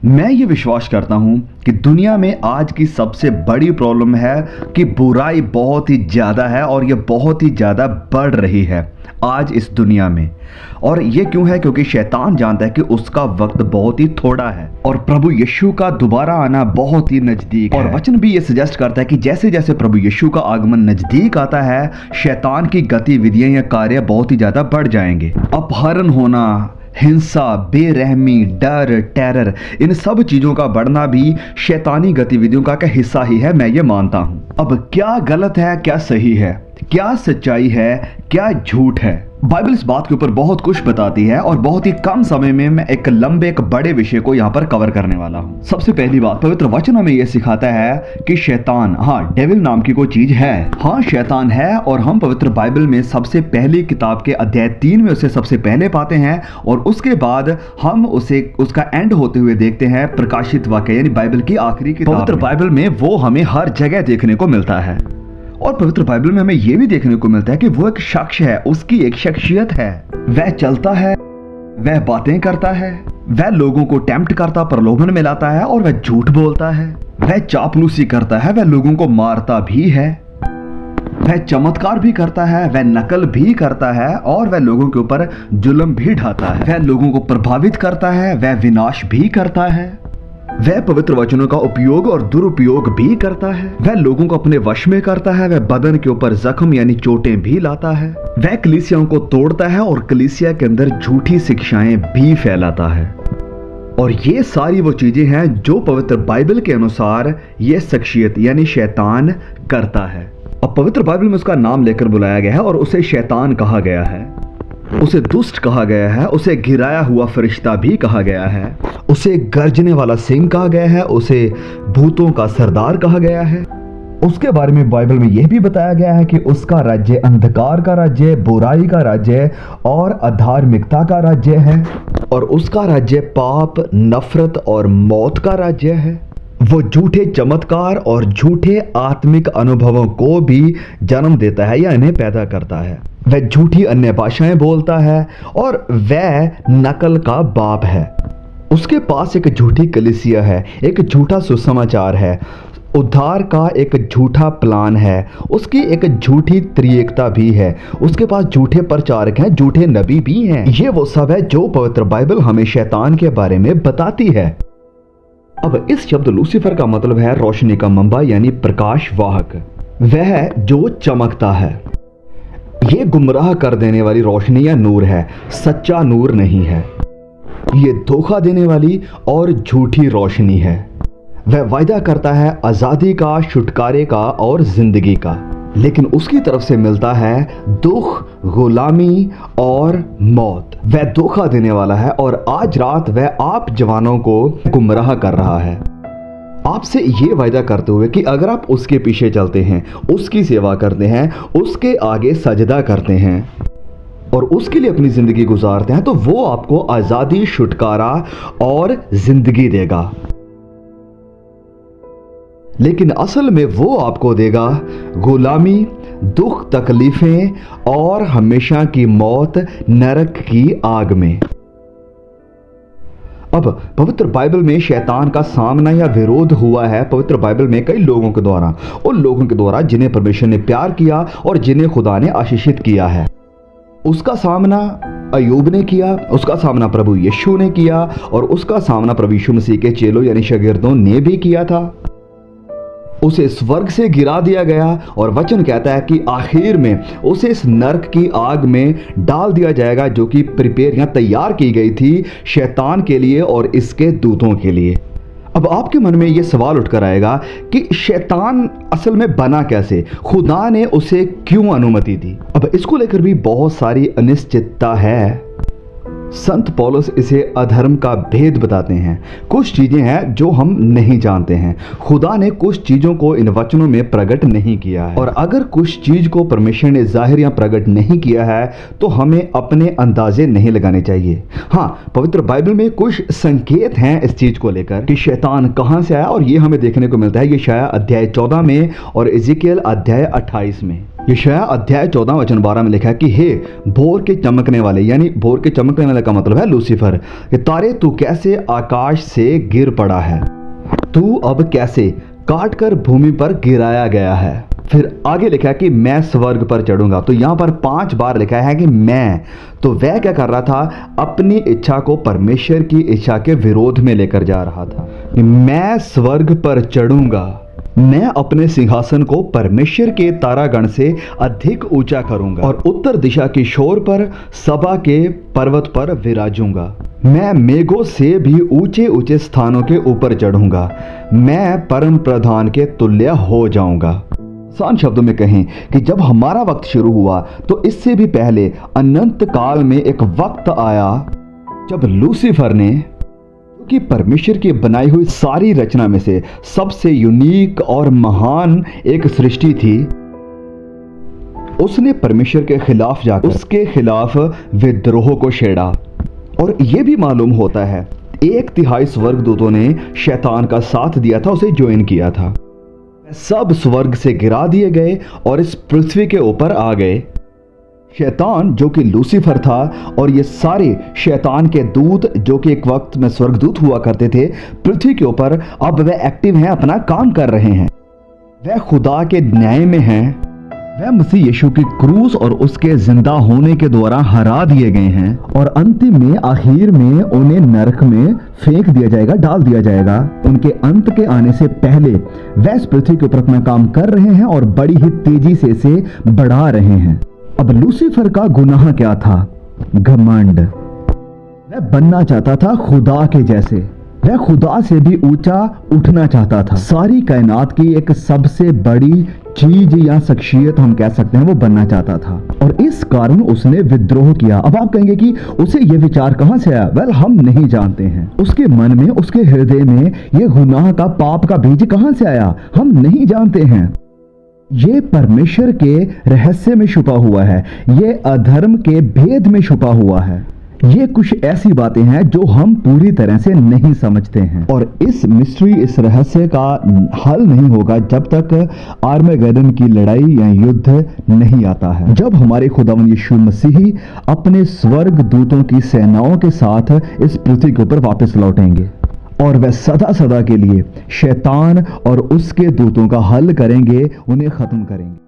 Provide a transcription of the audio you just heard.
मैं ये विश्वास करता हूँ कि दुनिया में आज की सबसे बड़ी प्रॉब्लम है कि बुराई बहुत ही ज़्यादा है और ये बहुत ही ज़्यादा बढ़ रही है आज इस दुनिया में। और ये क्यों है? क्योंकि शैतान जानता है कि उसका वक्त बहुत ही थोड़ा है और प्रभु यीशु का दोबारा आना बहुत ही नज़दीक है। और वचन भी ये सजेस्ट करता है कि जैसे जैसे प्रभु यीशु का आगमन नज़दीक आता है, शैतान की गतिविधियाँ या कार्य बहुत ही ज़्यादा बढ़ जाएंगे। अपहरण होना, हिंसा, बेरहमी, डर, टेरर, इन सब चीज़ों का बढ़ना भी शैतानी गतिविधियों का हिस्सा ही है, मैं ये मानता हूँ। अब क्या गलत है, क्या सही है, क्या सच्चाई है, क्या झूठ है? बाइबल इस बात के ऊपर बहुत कुछ बताती है और बहुत ही कम समय में मैं एक लंबे एक बड़े विषय को यहाँ पर कवर करने वाला हूँ। सबसे पहली बात, पवित्र वचन हमें यह सिखाता है कि शैतान, डेविल नाम की कोई चीज है। शैतान है और हम पवित्र बाइबल में सबसे पहली किताब के अध्याय 3 में उसे सबसे पहले पाते हैं और उसके बाद हम उसे उसका एंड होते हुए देखते हैं प्रकाशित वाक्य यानी बाइबल की आखिरी किताब। पवित्र बाइबल में वो हमें हर जगह देखने को मिलता है और पवित्र बाइबल में हमें यह भी देखने को मिलता है कि वो एक शख्स है, उसकी एक शख्सियत है। वह चलता है, वह बातें करता है, वह लोगों को टेम्प्ट करता, प्रलोभन में लाता है और वह झूठ बोलता है। वह चापलूसी करता है, वह लोगों को मारता भी है, वह चमत्कार भी करता है, वह नकल भी करता है और वह लोगों के ऊपर जुल्म भी ढाता है। वह लोगों को प्रभावित करता है, वह विनाश भी करता है। वह पवित्र वचनों का उपयोग और दुरुपयोग भी करता है। वह लोगों को अपने वश में करता है। वह बदन के ऊपर जख्म यानी चोटें भी लाता है। वह कलीसियाओं को तोड़ता है और कलीसिया के अंदर झूठी शिक्षाएं भी फैलाता है। और ये सारी वो चीजें हैं जो पवित्र बाइबल के अनुसार ये शख्सियत यानी शैतान करता है। अब पवित्र बाइबल में उसका नाम लेकर बुलाया गया है और उसे शैतान कहा गया है, उसे दुष्ट कहा गया है, उसे गिराया हुआ फरिश्ता भी कहा गया है, उसे गर्जने वाला सिंह कहा गया है, उसे भूतों का सरदार कहा गया है। उसके बारे में बाइबल में यह भी बताया गया है कि उसका राज्य अंधकार का राज्य, बुराई का राज्य और अधार्मिकता का राज्य है और उसका राज्य पाप, नफरत और मौत का राज्य है। वो झूठे चमत्कार और झूठे आत्मिक अनुभवों को भी जन्म देता है या इन्हें पैदा करता है। वह झूठी अन्य भाषाएं बोलता है और वह नकल का बाप है। उसके पास एक झूठी कलीसिया है, एक झूठा सुसमाचार है, उद्धार का एक झूठा प्लान है, उसकी एक झूठी त्रिएकता भी है, उसके पास झूठे प्रचारक हैं, झूठे नबी भी हैं। ये वो सब है जो पवित्र बाइबल हमें शैतान के बारे में बताती है। अब इस शब्द लूसीफर का मतलब है रोशनी का मंबा यानी प्रकाश वाहक। वह जो चमकता है, ये गुमराह कर देने वाली रोशनी या नूर है, सच्चा नूर नहीं है। ये धोखा देने वाली और झूठी रोशनी है। वह वायदा करता है आजादी का, छुटकारे का और जिंदगी का, लेकिन उसकी तरफ से मिलता है दुख, गुलामी और मौत। वह धोखा देने वाला है और आज रात वह आप जवानों को गुमराह कर रहा है, आपसे ये वायदा करते हुए कि अगर आप उसके पीछे चलते हैं, उसकी सेवा करते हैं, उसके आगे सजदा करते हैं और उसके लिए अपनी जिंदगी गुजारते हैं तो वो आपको आजादी, छुटकारा और जिंदगी देगा। लेकिन असल में वो आपको देगा गुलामी, दुख, तकलीफें और हमेशा की मौत नरक की आग में। अब पवित्र बाइबल में शैतान का सामना या विरोध हुआ है पवित्र बाइबल में कई लोगों के द्वारा, उन लोगों के द्वारा जिन्हें परमेश्वर ने प्यार किया और जिन्हें खुदा ने आशीषित किया है। उसका सामना अय्यूब ने किया, उसका सामना प्रभु यीशु ने किया और उसका सामना प्रभु यीशु मसीह के चेलों यानी शागिर्दों ने भी किया था। उसे स्वर्ग से गिरा दिया गया और वचन कहता है कि आखिर में उसे इस नरक की आग में डाल दिया जाएगा जो कि प्रिपेयर या तैयार की गई थी शैतान के लिए और इसके दूतों के लिए। अब आपके मन में यह सवाल उठकर आएगा कि शैतान असल में बना कैसे, खुदा ने उसे क्यों अनुमति दी? अब इसको लेकर भी बहुत सारी अनिश्चितता है। संत पौलुस इसे अधर्म का भेद बताते हैं। कुछ चीजें हैं जो हम नहीं जानते हैं। खुदा ने कुछ चीजों को इन वचनों में प्रकट नहीं किया है और अगर कुछ चीज को परमेश्वर ने जाहिर या प्रकट नहीं किया है तो हमें अपने अंदाजे नहीं लगाने चाहिए। पवित्र बाइबल में कुछ संकेत हैं इस चीज को लेकर कि शैतान कहां से आया और ये हमें देखने को मिलता है यशायाह अध्याय 14 में और इज़िकियल अध्याय 28 में। यशायाह अध्याय 14 वचन 12 में लिखा है कि हे भोर के चमकने वाले, यानी भोर के चमकने वाले का मतलब है लूसीफर, कि तारे तू कैसे आकाश से गिर पड़ा है, तू अब कैसे काट कर भूमि पर गिराया गया है। फिर आगे लिखा है कि मैं स्वर्ग पर चढ़ूंगा। तो यहाँ पर 5 बार लिखा है कि मैं, तो वह क्या कर रहा था, अपनी इच्छा को परमेश्वर की इच्छा के विरोध में लेकर जा रहा था। मैं स्वर्ग पर चढ़ूंगा, मैं अपने सिंहासन को परमेश्वर के तारागण से अधिक ऊंचा करूंगा और उत्तर दिशा की शोर पर सभा के पर्वत पर विराजूंगा। मैं मेघों से भी ऊंचे ऊंचे स्थानों के ऊपर चढ़ूंगा, मैं परम प्रधान के तुल्य हो जाऊंगा। आसान शब्दों में कहें कि जब हमारा वक्त शुरू हुआ तो इससे भी पहले अनंत काल में एक वक्त आया जब लूसीफर ने, कि परमेश्वर की बनाई हुई सारी रचना में से सबसे यूनिक और महान एक सृष्टि थी, उसने परमेश्वर के खिलाफ जाकर उसके खिलाफ विद्रोह को छेड़ा। और यह भी मालूम होता है 1/3 स्वर्गदूतों ने शैतान का साथ दिया था, उसे ज्वाइन किया था। सब स्वर्ग से गिरा दिए गए और इस पृथ्वी के ऊपर आ गए। शैतान जो कि लूसीफर था और ये सारे शैतान के दूत जो कि एक वक्त में स्वर्गदूत हुआ करते थे पृथ्वी के ऊपर, अब वह एक्टिव हैं, अपना काम कर रहे हैं। वह खुदा के न्याय में हैं, वह मसीह यीशु की क्रूस और उसके जिंदा होने के द्वारा हरा दिए गए हैं और अंतिम में आखिर में उन्हें नरक में फेंक दिया जाएगा, डाल दिया जाएगा। उनके अंत के आने से पहले वह इस पृथ्वी के ऊपर अपना काम कर रहे हैं और बड़ी ही तेजी से इसे बढ़ा रहे हैं। अब लूसीफर का गुनाह क्या था? घमंड। वह बनना चाहता था खुदा के जैसे, वह खुदा से भी ऊंचा उठना चाहता था। सारी कायनात की एक सबसे बड़ी चीज या शख्सियत हम कह सकते हैं वो बनना चाहता था और इस कारण उसने विद्रोह किया। अब आप कहेंगे कि उसे ये विचार कहां से आया? वेल, हम नहीं जानते हैं। उसके मन में, उसके हृदय में ये गुनाह का, पाप का बीज कहां से आया, हम नहीं जानते हैं। ये परमेश्वर के रहस्य में छुपा हुआ है, ये अधर्म के भेद में छुपा हुआ है। ये कुछ ऐसी बातें हैं जो हम पूरी तरह से नहीं समझते हैं और इस मिस्ट्री, इस रहस्य का हल नहीं होगा जब तक आर्मेगेडन की लड़ाई या युद्ध नहीं आता है, जब हमारे खुदावंद यीशु मसीह अपने स्वर्ग दूतों की सेनाओं के साथ इस पृथ्वी के ऊपर वापस लौटेंगे और वह सदा सदा के लिए शैतान और उसके दूतों का हल करेंगे, उन्हें खत्म करेंगे।